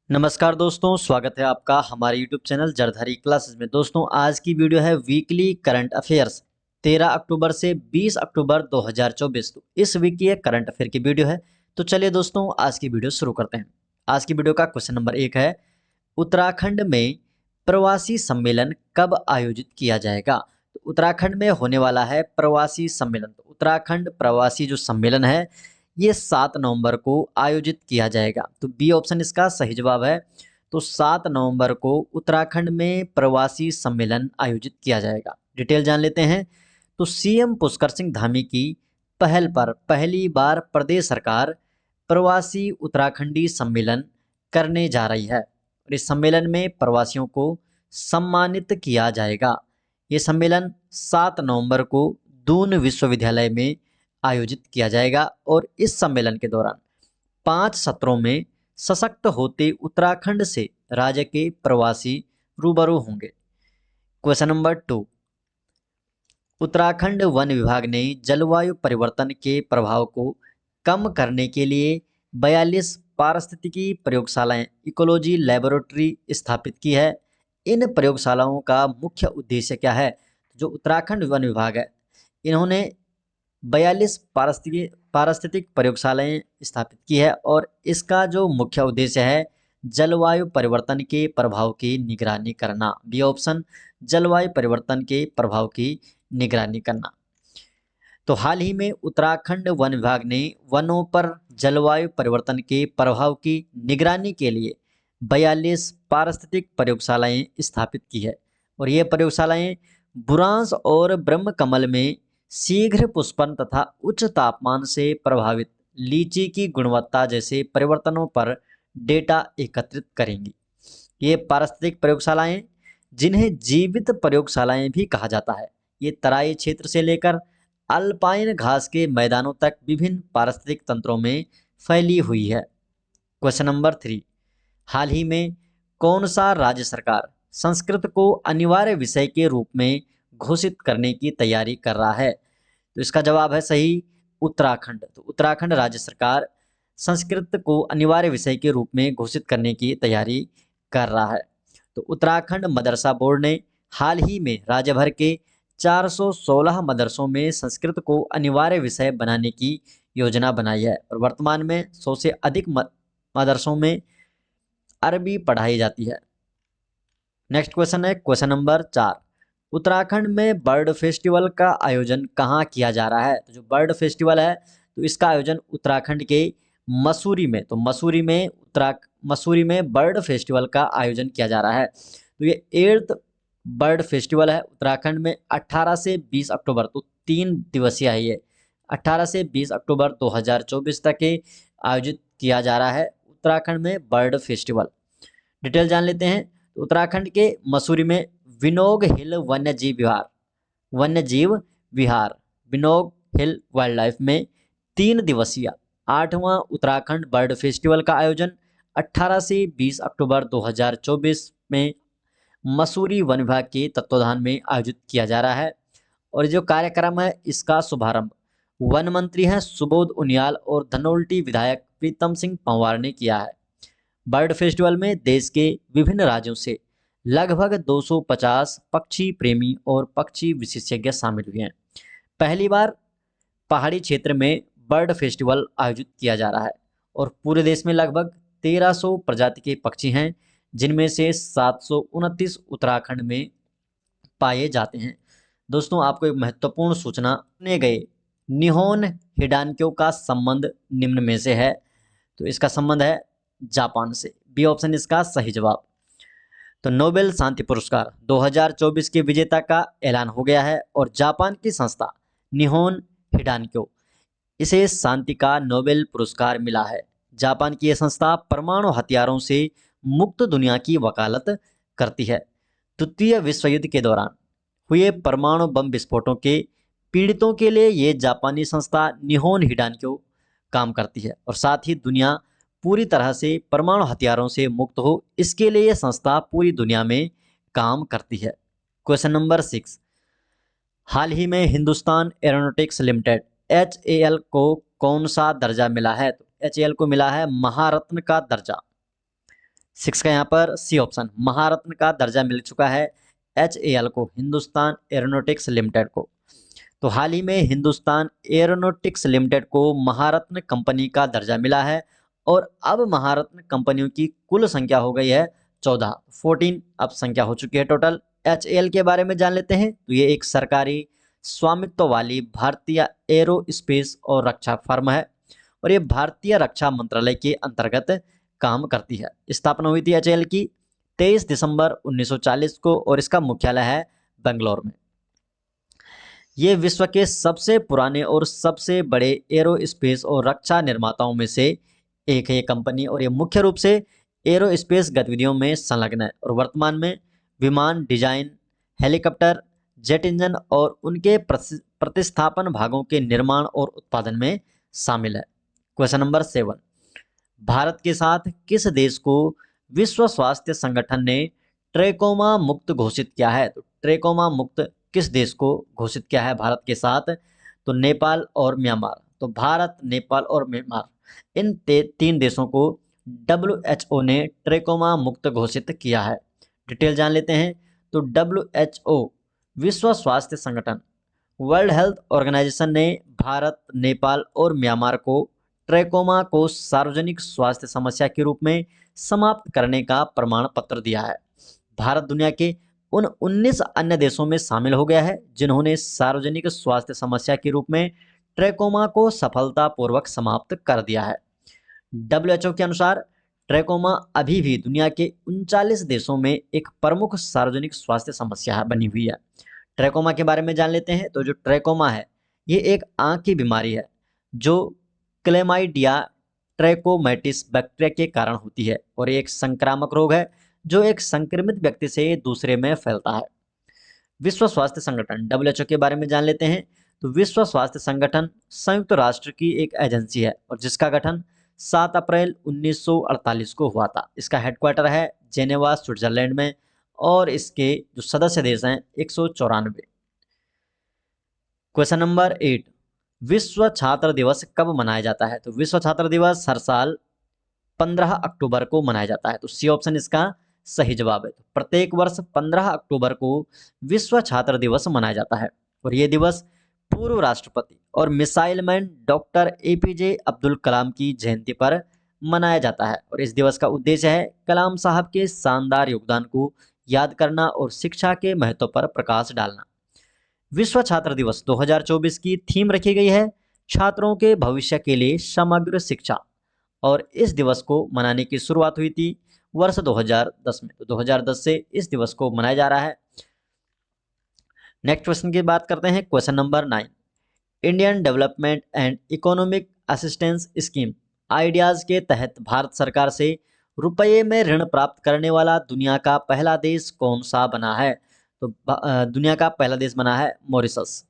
नमस्कार दोस्तों, स्वागत है आपका हमारे YouTube चैनल जरधारी क्लासेस में। दोस्तों, आज की वीडियो है वीकली करंट अफेयर्स 13 अक्टूबर से 20 अक्टूबर 2024। तो इस वीक की करंट अफेयर की वीडियो है। तो चलिए दोस्तों, आज की वीडियो शुरू करते हैं। आज की वीडियो का क्वेश्चन नंबर 1 है, उत्तराखंड में प्रवासी सम्मेलन कब आयोजित किया जाएगा। तो उत्तराखंड में होने वाला है प्रवासी सम्मेलन। तो उत्तराखंड प्रवासी जो सम्मेलन है ये 7 नवंबर को आयोजित किया जाएगा। तो बी ऑप्शन इसका सही जवाब है। तो 7 नवंबर को उत्तराखंड में प्रवासी सम्मेलन आयोजित किया जाएगा। डिटेल जान लेते हैं। तो सीएम पुष्कर सिंह धामी की पहल पर पहली बार प्रदेश सरकार प्रवासी उत्तराखंडी सम्मेलन करने जा रही है और इस सम्मेलन में प्रवासियों को सम्मानित किया जाएगा। ये सम्मेलन 7 नवंबर को दून विश्वविद्यालय में आयोजित किया जाएगा और इस सम्मेलन के दौरान 5 सत्रों में सशक्त होते उत्तराखंड से राज्य के प्रवासी रूबरू होंगे। क्वेश्चन नंबर 2, उत्तराखंड वन विभाग ने जलवायु परिवर्तन के प्रभाव को कम करने के लिए 42 पारिस्थितिकी प्रयोगशालाएं इकोलॉजी लेबोरेटरी स्थापित की है। इन प्रयोगशालाओं का मुख्य उद्देश्य क्या है। जो उत्तराखंड वन विभाग है इन्होंने 42 पारिस्थितिक प्रयोगशालाएं स्थापित की है और इसका जो मुख्य उद्देश्य है जलवायु परिवर्तन के प्रभाव की निगरानी करना। बी ऑप्शन, जलवायु परिवर्तन के प्रभाव की निगरानी करना। तो हाल ही में उत्तराखंड वन विभाग ने वनों पर जलवायु परिवर्तन के प्रभाव की निगरानी के लिए 42 पारिस्थितिक प्रयोगशालाएं स्थापित की है और ये प्रयोगशालाएं बुरांश और ब्रह्मकमल में शीघ्र पुष्पन तथा उच्च तापमान से प्रभावित लीची की गुणवत्ता जैसे परिवर्तनों पर डेटा एकत्रित करेंगी। ये पारिस्थितिक प्रयोगशालाएं, जिन्हें जीवित प्रयोगशालाएं भी कहा जाता है, ये तराई क्षेत्र से लेकर अल्पाइन घास के मैदानों तक विभिन्न पारिस्थितिक तंत्रों में फैली हुई है। क्वेश्चन नंबर 3, हाल ही में कौन सा राज्य सरकार संस्कृत को अनिवार्य विषय के रूप में घोषित करने की तैयारी कर रहा है। तो इसका जवाब है सही, उत्तराखंड। तो उत्तराखंड राज्य सरकार संस्कृत को अनिवार्य विषय के रूप में घोषित करने की तैयारी कर रहा है। तो उत्तराखंड मदरसा बोर्ड ने हाल ही में राज्य भर के 416 मदरसों में संस्कृत को अनिवार्य विषय बनाने की योजना बनाई है और वर्तमान में 100 से अधिक मदरसों में अरबी पढ़ाई जाती है। नेक्स्ट क्वेश्चन है क्वेश्चन नंबर 4, उत्तराखंड में बर्ड फेस्टिवल का आयोजन कहाँ किया जा रहा है। तो जो बर्ड फेस्टिवल है तो इसका आयोजन उत्तराखंड के मसूरी में, तो मसूरी में बर्ड फेस्टिवल का आयोजन किया जा रहा है। तो ये 8th बर्ड फेस्टिवल है उत्तराखंड में 18 से 20 अक्टूबर, तो 3 दिवसीय है ये। 18 से 20 अक्टूबर 2024 तक के आयोजित किया जा रहा है उत्तराखंड में बर्ड फेस्टिवल। डिटेल जान लेते हैं। तो उत्तराखंड के मसूरी में विनोग हिल वन्यजीव विहार विनोग हिल वाइल्ड लाइफ में 3 दिवसीय 8वां उत्तराखंड बर्ड फेस्टिवल का आयोजन 18 से 20 अक्टूबर 2024 में मसूरी वन विभाग के तत्वाधान में आयोजित किया जा रहा है और जो कार्यक्रम है इसका शुभारंभ वन मंत्री हैं सुबोध उनियाल और धनोल्टी विधायक प्रीतम सिंह पंवार ने किया है। बर्ड फेस्टिवल में देश के विभिन्न राज्यों से लगभग 250 पक्षी प्रेमी और पक्षी विशेषज्ञ शामिल हुए हैं। पहली बार पहाड़ी क्षेत्र में बर्ड फेस्टिवल आयोजित किया जा रहा है और पूरे देश में लगभग 1300 प्रजाति के पक्षी हैं, जिनमें से 729 उत्तराखंड में पाए जाते हैं। दोस्तों, आपको एक महत्वपूर्ण सूचना सुने गए निहोन हिडानक्यो का संबंध निम्न में से है। तो इसका संबंध है जापान से। बी ऑप्शन इसका सही जवाब। तो नोबेल शांति पुरस्कार 2024 के विजेता का ऐलान हो गया है और जापान की संस्था निहोन हिडानक्यो, इसे शांति का नोबेल पुरस्कार मिला है। जापान की यह संस्था परमाणु हथियारों से मुक्त दुनिया की वकालत करती है। द्वितीय विश्व युद्ध के दौरान हुए परमाणु बम विस्फोटों के पीड़ितों के लिए ये जापानी संस्था निहोन हिडानक्यो काम करती है और साथ ही दुनिया पूरी तरह से परमाणु हथियारों से मुक्त हो, इसके लिए यह संस्था पूरी दुनिया में काम करती है। क्वेश्चन नंबर 6, हाल ही में हिंदुस्तान एरोनॉटिक्स लिमिटेड HAL को कौन सा दर्जा मिला है। तो HAL को मिला है महारत्न का दर्जा। 6 का यहाँ पर सी ऑप्शन, महारत्न का दर्जा मिल चुका है HAL को, हिंदुस्तान एरोनॉटिक्स लिमिटेड को। तो हाल ही में हिंदुस्तान एरोनॉटिक्स लिमिटेड को महारत्न कंपनी का दर्जा मिला है और अब महारत्न कंपनियों की कुल संख्या हो गई है 14 अब संख्या हो चुकी है टोटल। HAL के बारे में जान लेते हैं। तो ये एक सरकारी स्वामित्व वाली भारतीय एरोस्पेस और रक्षा फर्म है और ये भारतीय रक्षा मंत्रालय के अंतर्गत काम करती है। स्थापना हुई थी HAL की 23 दिसंबर 1940 को और इसका मुख्यालय है बेंगलोर में। ये विश्व के सबसे पुराने और सबसे बड़े एरोस्पेस और रक्षा निर्माताओं में से एक है ये कंपनी और ये मुख्य रूप से एरोस्पेस गतिविधियों में संलग्न है और वर्तमान में विमान डिजाइन, हेलीकॉप्टर, जेट इंजन और उनके प्रतिस्थापन भागों के निर्माण और उत्पादन में शामिल है। क्वेश्चन नंबर 7, भारत के साथ किस देश को विश्व स्वास्थ्य संगठन ने ट्रैकोमा मुक्त घोषित किया है? तो ट्रैकोमा मुक्त किस देश को घोषित किया है भारत के साथ? तो नेपाल और म्यांमार। तो भारत, नेपाल और म्यांमार, इन 3 देशों को WHO ने ट्रैकोमा मुक्त घोषित किया है। डिटेल जान लेते हैं। तो WHO विश्व स्वास्थ्य संगठन, वर्ल्ड हेल्थ ऑर्गेनाइजेशन ने भारत, नेपाल और म्यांमार को ट्रैकोमा को सार्वजनिक स्वास्थ्य समस्या के रूप में समाप्त करने का प्रमाण पत्र दिया है। भारत दुनिया के उन 19 अन्य देशों में शामिल हो गया है जिन्होंने सार्वजनिक स्वास्थ्य समस्या के रूप में ट्रैकोमा को सफलतापूर्वक समाप्त कर दिया है। WHO के अनुसार ट्रैकोमा अभी भी दुनिया के 39 देशों में एक प्रमुख सार्वजनिक स्वास्थ्य समस्या बनी हुई है। ट्रैकोमा के बारे में जान लेते हैं। तो जो ट्रैकोमा है ये एक आंख की बीमारी है जो क्लेमाइडिया ट्रैकोमैटिस बैक्टीरिया के कारण होती है और एक संक्रामक रोग है जो एक संक्रमित व्यक्ति से दूसरे में फैलता है। विश्व स्वास्थ्य संगठन WHO के बारे में जान लेते हैं। तो विश्व स्वास्थ्य संगठन संयुक्त राष्ट्र की एक एजेंसी है और जिसका गठन 7 अप्रैल 1948 को हुआ था। इसका हेडक्वार्टर है जेनेवा, स्विट्जरलैंड में और इसके जो सदस्य देश हैं 194। क्वेश्चन नंबर 8, विश्व छात्र दिवस कब मनाया जाता है? तो विश्व छात्र दिवस हर साल 15 अक्टूबर को मनाया जाता है। तो सी ऑप्शन इसका सही जवाब है। तो प्रत्येक वर्ष 15 अक्टूबर को विश्व छात्र दिवस मनाया जाता है और ये दिवस पूर्व राष्ट्रपति और missile man doctor APJ Abdul Kalam की जयंती पर मनाया जाता है और इस दिवस का उद्देश्य है कलाम साहब के शानदार योगदान को याद करना और शिक्षा के महत्व पर प्रकाश डालना। विश्व छात्र दिवस 2024 की थीम रखी गई है छात्रों के भविष्य के लिए समग्र शिक्षा और इस दिवस को मनाने की शुरुआत हुई थी वर्ष 2010 में। तो 2010 से इस दिवस को मनाया जा रहा है। नेक्स्ट क्वेश्चन की बात करते हैं। Question number 9, Indian development and economic assistance scheme ideas के तहत भारत सरकार से रुपये में ऋण प्राप्त करने वाला दुनिया का पहला देश कौन सा बना है? तो दुनिया का पहला देश बना है मॉरिशस।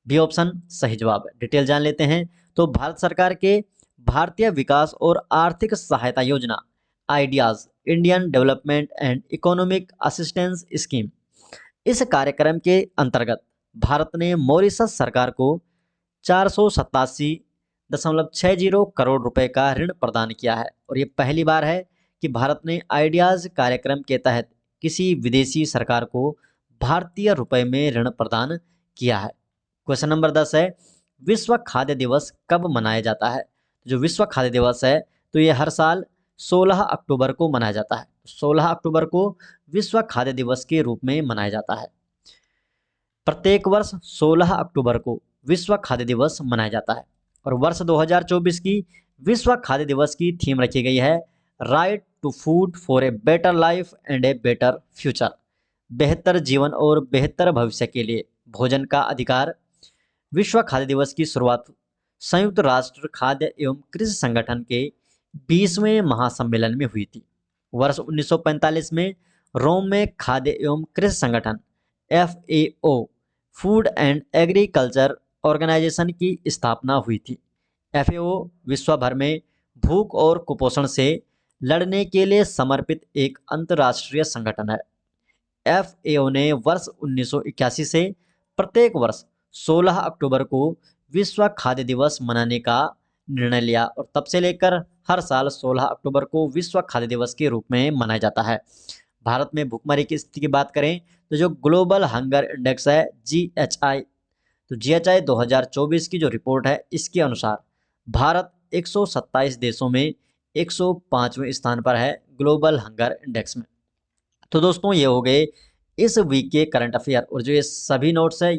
बी ऑप्शन सही जवाब है। डिटेल जान लेते हैं। तो भारत सरकार के भारतीय विकास और आर्थिक सहायता योजना ideas, Indian development and economic assistance scheme, इस कार्यक्रम के अंतर्गत भारत ने मॉरिशस सरकार को 487.60 करोड़ रुपए का ऋण प्रदान किया है और ये पहली बार है कि भारत ने आइडियाज कार्यक्रम के तहत किसी विदेशी सरकार को भारतीय रुपए में ऋण प्रदान किया है। क्वेश्चन नंबर 10 है, विश्व खाद्य दिवस कब मनाया जाता है? जो विश्व खाद्य दिवस है तो ये हर साल 16 अक्टूबर को मनाया जाता है। 16 अक्टूबर को विश्व खाद्य दिवस के रूप में मनाया जाता है। प्रत्येक वर्ष 16 अक्टूबर को विश्व खाद्य दिवस मनाया जाता है और वर्ष 2024 की विश्व खाद्य दिवस की थीम रखी गई है right to food for a better life and a better future, बेहतर जीवन और बेहतर भविष्य के लिए भोजन का अधिकार। विश्व खाद्य दिवस की शुरुआत संयुक्त राष्ट्र खाद्य एवं कृषि संगठन के 20वें महासम्मेलन में हुई थी। वर्ष 1945 में रोम में खाद्य एवं कृषि संगठन FAO, food and agriculture organization की स्थापना हुई थी। FAO विश्व भर में भूख और कुपोषण से लड़ने के लिए समर्पित एक अंतर्राष्ट्रीय संगठन है। FAO ने वर्ष 1981 से प्रत्येक वर्ष 16 अक्टूबर को विश्व खाद्य दिवस मनाने का निर्णय लिया और तब से लेकर हर साल 16 अक्टूबर को विश्व खाद्य दिवस के रूप में मनाया जाता है। भारत में भुखमरी की स्थिति की बात करें तो जो ग्लोबल हंगर इंडेक्स है GHI, तो GHI 2024 की जो रिपोर्ट है इसके अनुसार भारत 127 देशों में 105वें स्थान पर है ग्लोबल हंगर इंडेक्स में। तो दोस्तों ये हो गए इस वीक के करंट अफेयर और जो ये सभी नोट्स है